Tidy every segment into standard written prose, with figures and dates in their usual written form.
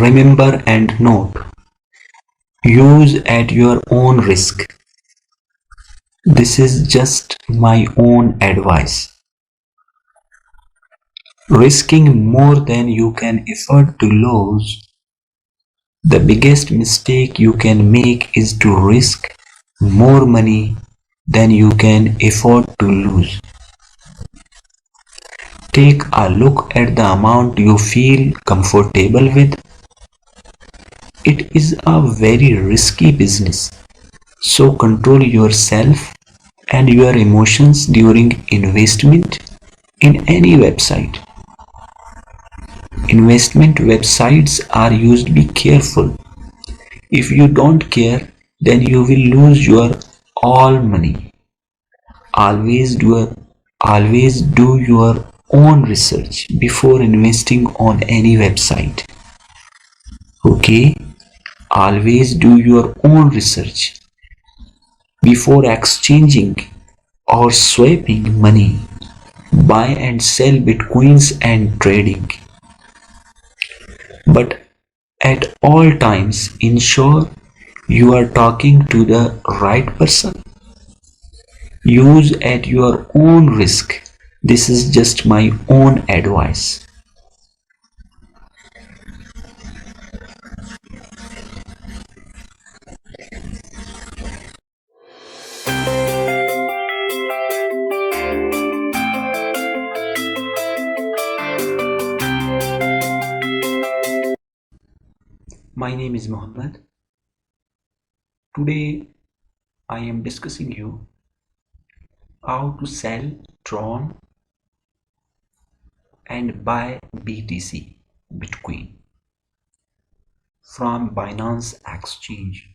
Remember and note, use at your own risk. This is just my own advice. Risking more than you can afford to lose. The biggest mistake you can make is to risk more money than you can afford to lose. Take a look at the amount you feel comfortable with. It is a very risky business, so control yourself and your emotions during investment in any website. Investment websites are used. Be careful. If you don't care, then you will lose your all money. Always do your own research before investing on any website. Okay? Always do your own research before exchanging or swapping money. Buy and sell bitcoins and trading. But at all times, ensure you are talking to the right person. Use at your own risk. This is just my own advice. My name is Mohammed. Today I am discussing you how to sell Tron and buy BTC, Bitcoin, from Binance exchange.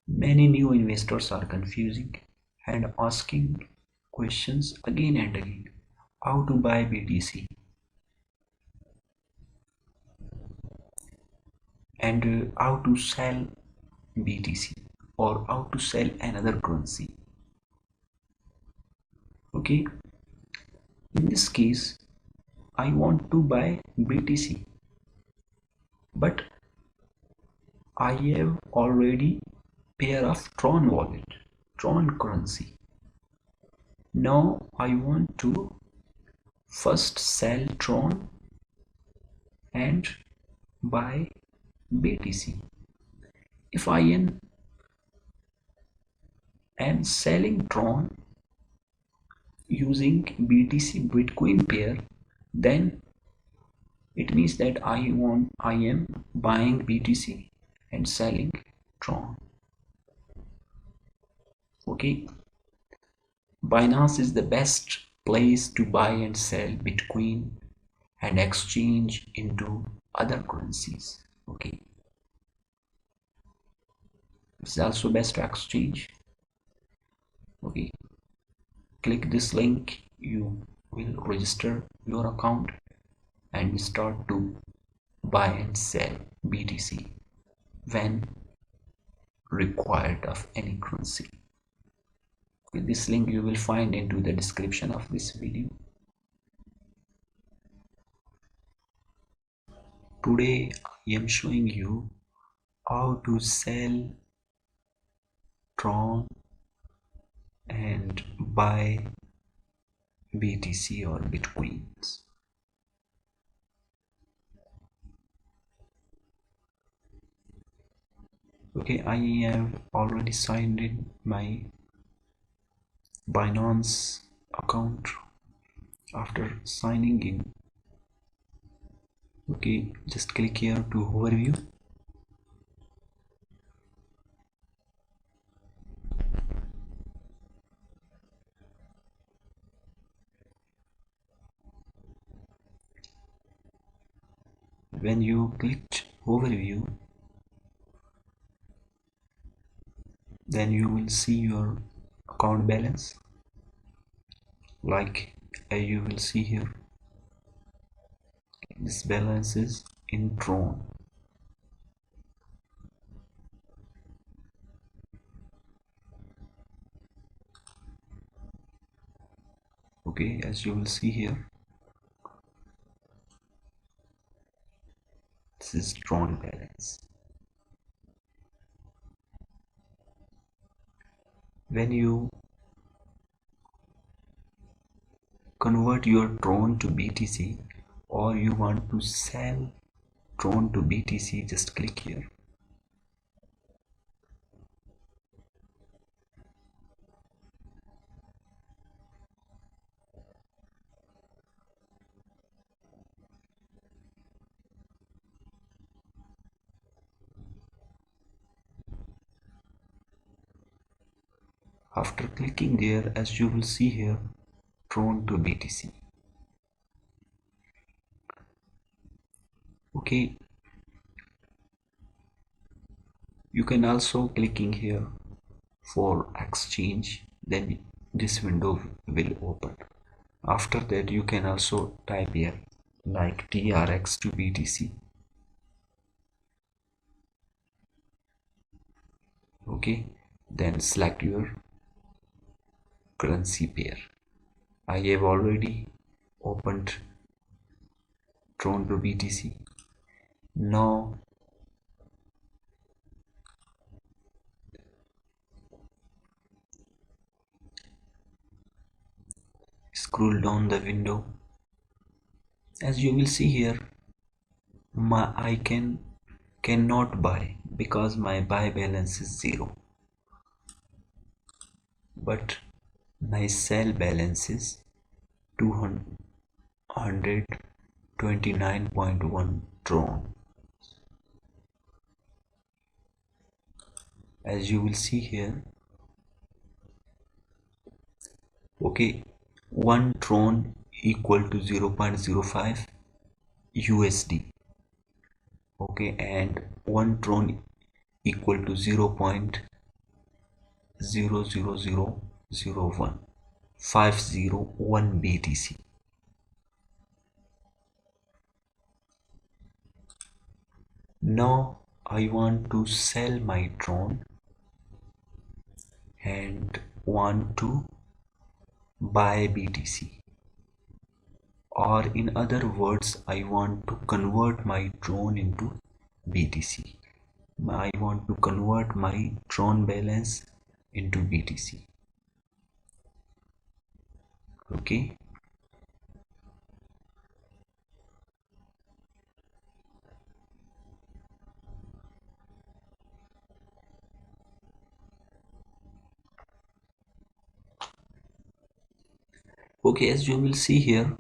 Many new investors are confusing and asking questions again and again. How to buy BTC and how to sell BTC or how to sell another currency. Okay, in this case, I want to buy BTC, but I have already pair of Tron wallet, Tron currency. Now I want to first sell Tron and buy BTC. If I am selling Tron using BTC Bitcoin pair, then it means that I am buying BTC and selling Tron. Okay, Binance is the best place to buy and sell Bitcoin and exchange into other currencies. Okay, it's also best to exchange. Okay, click this link, you will register your account and start to buy and sell BTC when required of any currency. With this link you will find into the description of this video. Today I am showing you how to sell Tron and buy BTC or Bitcoins. Okay, I have already signed in my Binance account. After signing in, okay, just click here to overview. When you clicked overview, then you will see your account balance. Like you will see here, this balance is in Tron. Okay, as you will see here, this is Tron balance. When you convert your Tron to BTC or you want to sell Tron to BTC, just click here. After clicking there, as you will see here, Tron to BTC. Okay, you can also clicking here for exchange, then this window will open. After that you can also type here like TRX to BTC. Okay, then select your currency pair. I have already opened Tron to BTC. Now scroll down the window. As you will see here, I cannot buy because my buy balance is 0, but my sell balance is 229.1 Tron. As you will see here, okay, 1 Tron equal to 0.05 USD, okay, and 1 Tron equal to 0.00001501 BTC. Now I want to sell my Tron and want to buy BTC, or in other words, I want to convert my Tron into BTC. I want to convert my Tron balance into BTC. Okay, okay, as you will see here,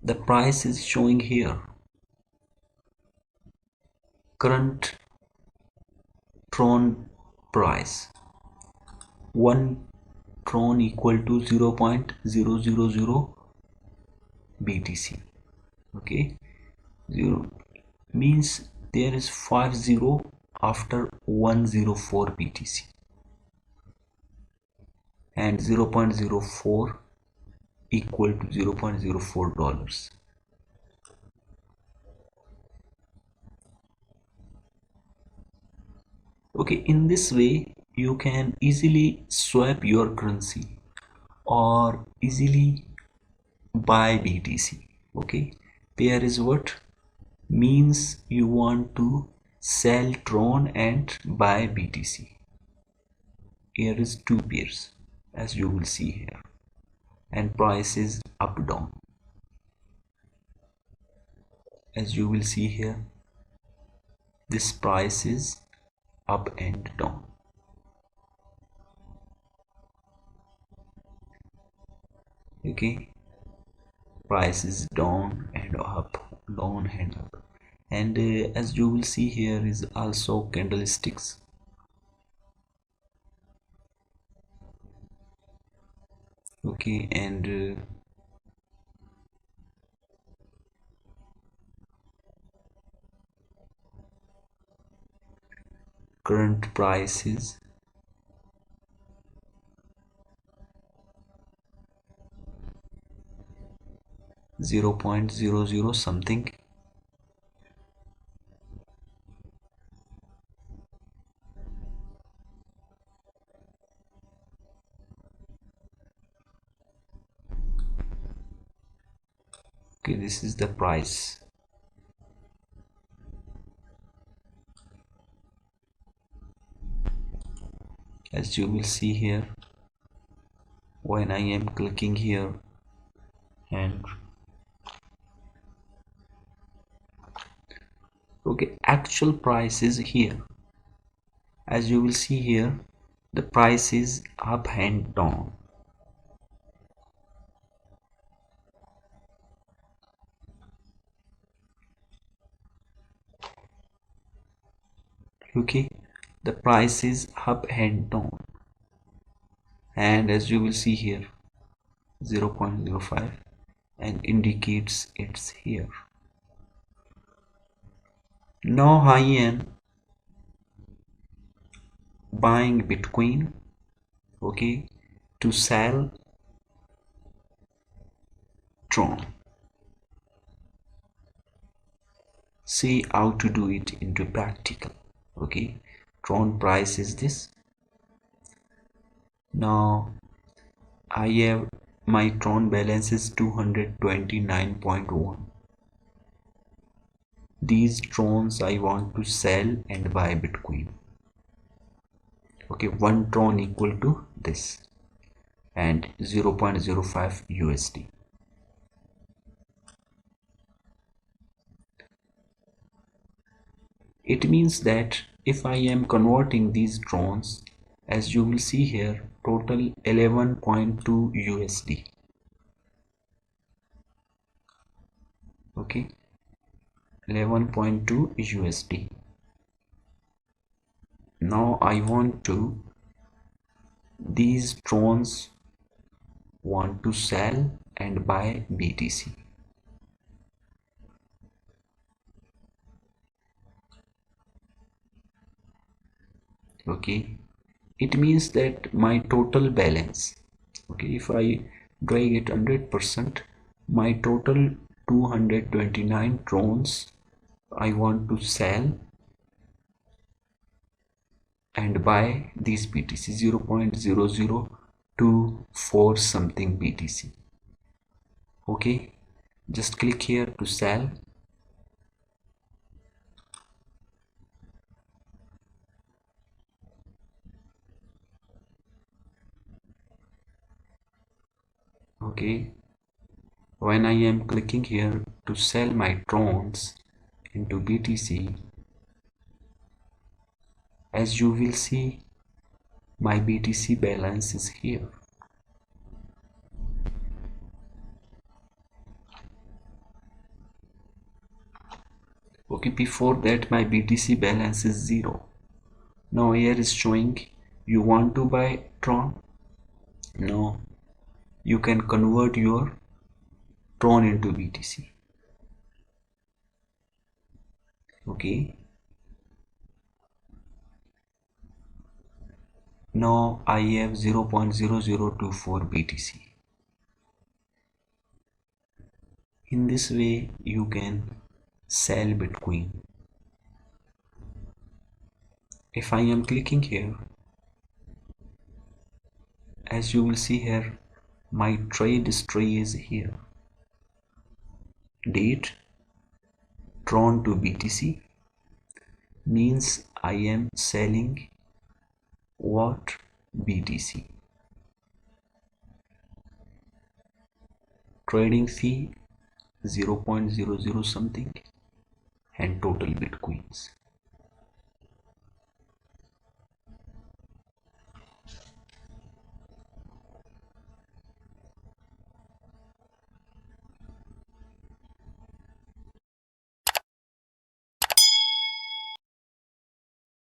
the price is showing here. Current Tron price, 1 Tron equal to 0.000 BTC. Okay, 0 means there is 50 after 104 BTC, and 0.04 equal to $0.04. Okay, in this way you can easily swap your currency or easily buy BTC. Okay, pair is what means you want to sell Tron and buy BTC. Here is 2 pairs as you will see here, and price is up down. As you will see here, this price is up and down. Okay, price is down and up, down and up, and as you will see here is also candlesticks. Okay, and current price is 0.00 something. Okay, this is the price. as you will see here, when I am clicking here and okay, actual price is here. As you will see here, the price is up and down. Okay, the price is up and down, and as you will see here 0.05 and indicates it's here. Now I am buying Bitcoin, okay, to sell Tron. See how to do it into practical. Okay, Tron price is this. Now I have my Tron balance is 229.1. These Trons I want to sell and buy Bitcoin. Okay, 1 Tron equal to this and 0.05 USD. It means that if I am converting these Trons, as you will see here, total 11.2 USD. Okay, 11.2 USD. Now I want to these Trons want to sell and buy BTC. Okay, it means that my total balance, okay, if I drag it 100%, my total 229 Trons I want to sell and buy these BTC 0.0024 something BTC. Okay, just click here to sell. Okay, when I am clicking here to sell my Trons into BTC, as you will see, my BTC balance is here. Okay, before that my BTC balance is 0. Now here is showing you want to buy Tron. No, you can convert your Tron into BTC. Okay, now I have 0.0024 BTC. In this way you can sell Bitcoin. If I am clicking here, as you will see here, my trade history is here. Date Tron to BTC means I am selling what? BTC. Trading fee 0.00 something and total Bitcoins.